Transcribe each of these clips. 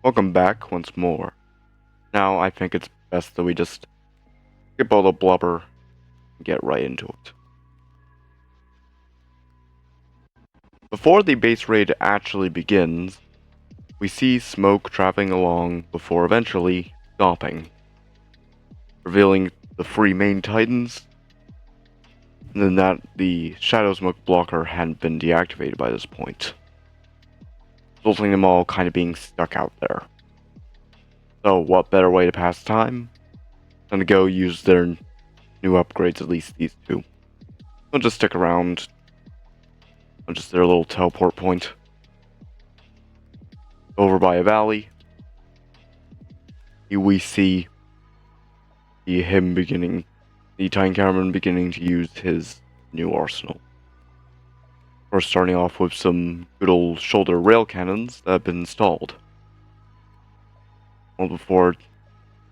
Welcome back once more. Now I think it's best that we just skip all the blubber and get right into it. Before the base raid actually begins, we see smoke traveling along before eventually stopping, revealing the three main titans, and then that the shadow smoke blocker hadn't been deactivated by this point, resulting in them all kind of being stuck out there. So what better way to pass time than to go use their new upgrades, at least these two. They'll just stick around on just their little teleport point. Over by a valley, we see the Cameraman beginning to use his new arsenal. First starting off with some good old shoulder rail cannons that have been installed. Well, before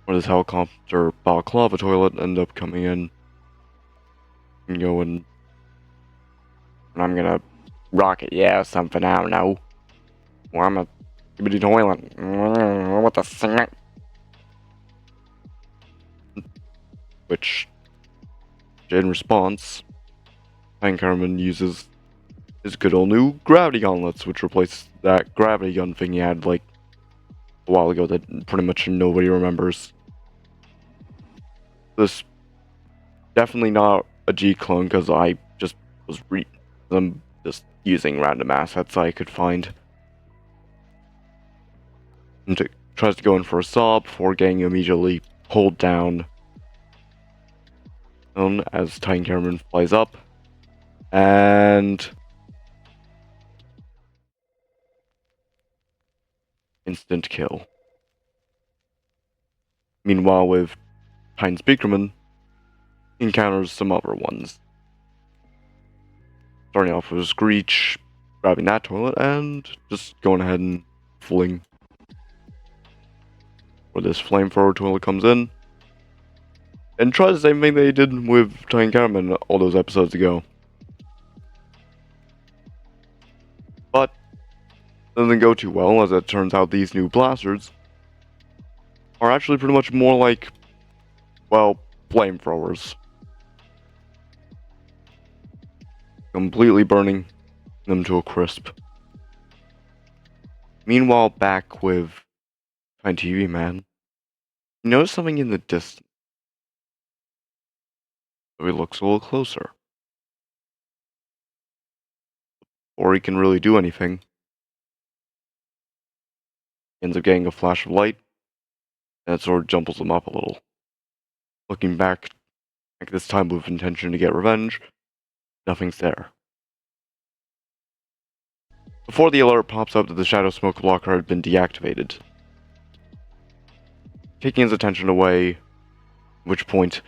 this helicopter balaclava toilet ended up coming in and going, and I'm gonna rocket, yeah, something, I don't know. Well, I'm a Skibidi Toilet. What the snack? Which, in response, Cameraman uses his good old new gravity gauntlets, which replaces that gravity gun thing he had like a while ago that pretty much nobody remembers. This definitely not a G clone because I just was I'm just using random assets I could find. And it tries to go in for a saw before getting immediately pulled down. As Cameraman flies up, and instant kill. Meanwhile, with Speakerman, encounters some other ones. Starting off with Screech, grabbing that toilet, and just going ahead and fling. Where this flamethrower toilet comes in, and tries the same thing they did with Cameraman all those episodes ago. But doesn't go too well, as it turns out these new blasters are actually pretty much more like, well, flamethrowers. Completely burning them to a crisp. Meanwhile, back with Tvman, you notice something in the distance. So he looks a little closer. Before he can really do anything, he ends up getting a flash of light, and it sort of jumbles him up a little. Looking back, like this time with intention to get revenge, nothing's there. Before the alert pops up that the shadow smoke blocker had been deactivated, taking his attention away, at which point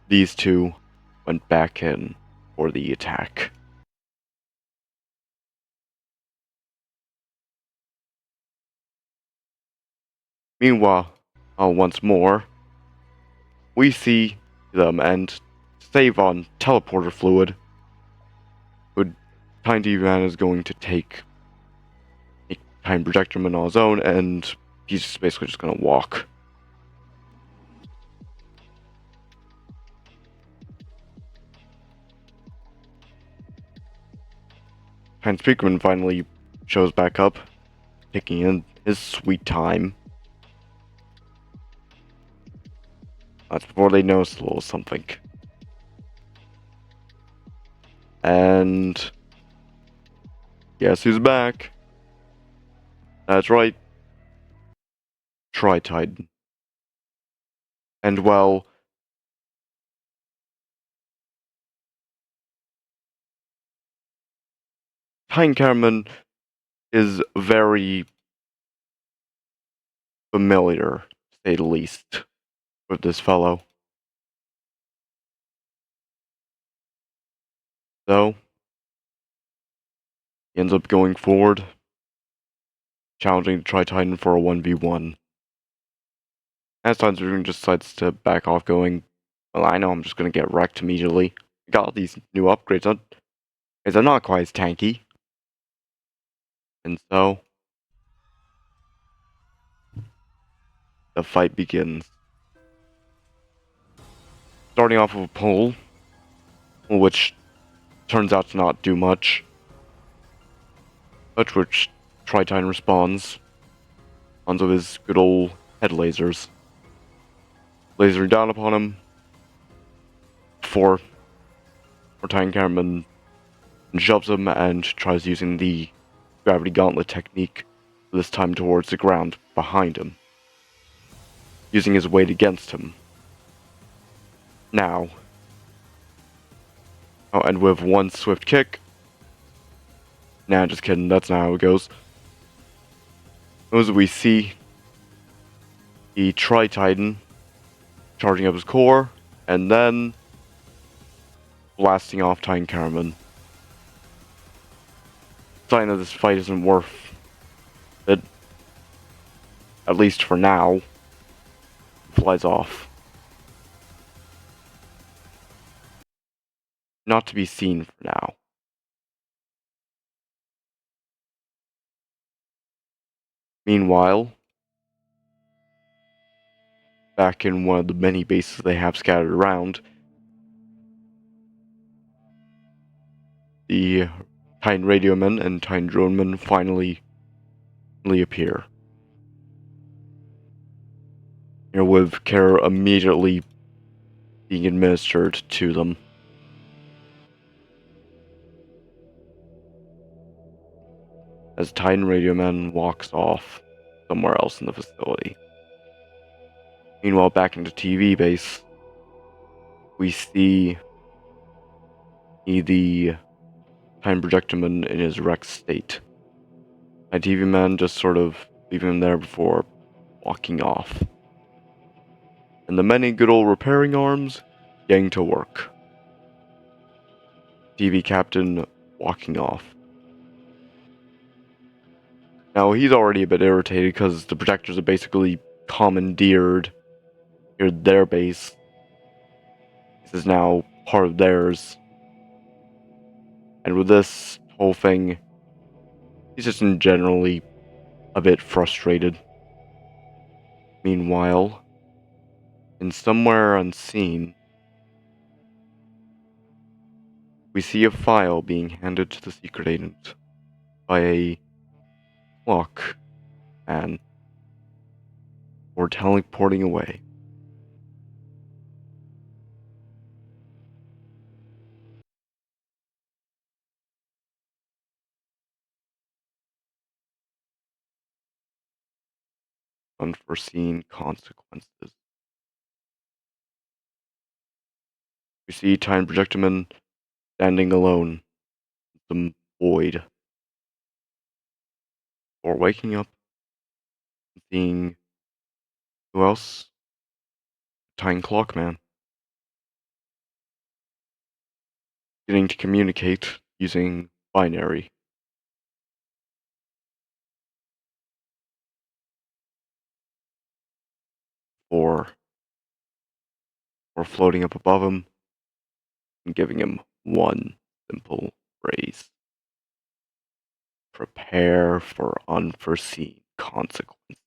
these two went back in for the attack. Meanwhile, once more, we see them and save on teleporter fluid. Who Tvman is going to take Time Projectorman on his own, and he's just basically just gonna walk. Speakerman finally shows back up, taking in his sweet time. That's before they notice a little something. And guess who's back? That's right. Tri-Titan. And well, Cameraman is very familiar, to say the least, with this fellow. So, he ends up going forward, challenging Tri-Titan for a 1v1. As Titan just decides to back off, going, well, I know I'm just gonna get wrecked immediately. I got all these new upgrades, they're not quite as tanky. And so, the fight begins. Starting off with a pole, which turns out to not do much, but which Triton responds onto his good old head lasers. Lasering down upon him before Titan Cameraman shoves him and tries using the gravity gauntlet technique, this time towards the ground behind him, using his weight against him. Now, and with one swift kick, nah, just kidding, that's not how it goes. As we see the Tri-Titan charging up his core, and then blasting off Titan Cameraman. Sign that this fight isn't worth it, at least for now. Flies off. Not to be seen for now. Meanwhile, back in one of the many bases they have scattered around, the Titan Radioman and Titan Droneman finally appear. With care immediately being administered to them. As Titan Radioman walks off somewhere else in the facility. Meanwhile, back in the TV base, we see the Titan Projectorman in his wrecked state. My TV man just sort of leaving him there before walking off. And the many good old repairing arms getting to work. TV captain walking off. Now he's already a bit irritated because the projectors are basically commandeered their base. This is now part of theirs. And with this whole thing, he's just generally a bit frustrated. Meanwhile, in somewhere unseen, we see a file being handed to the secret agent by a Clockman, or teleporting away. Unforeseen consequences. We see Time Projectorman standing alone in the void, or waking up and seeing who else? Time Clockman. Getting to communicate using binary. Or floating up above him and giving him one simple phrase. Prepare for unforeseen consequences.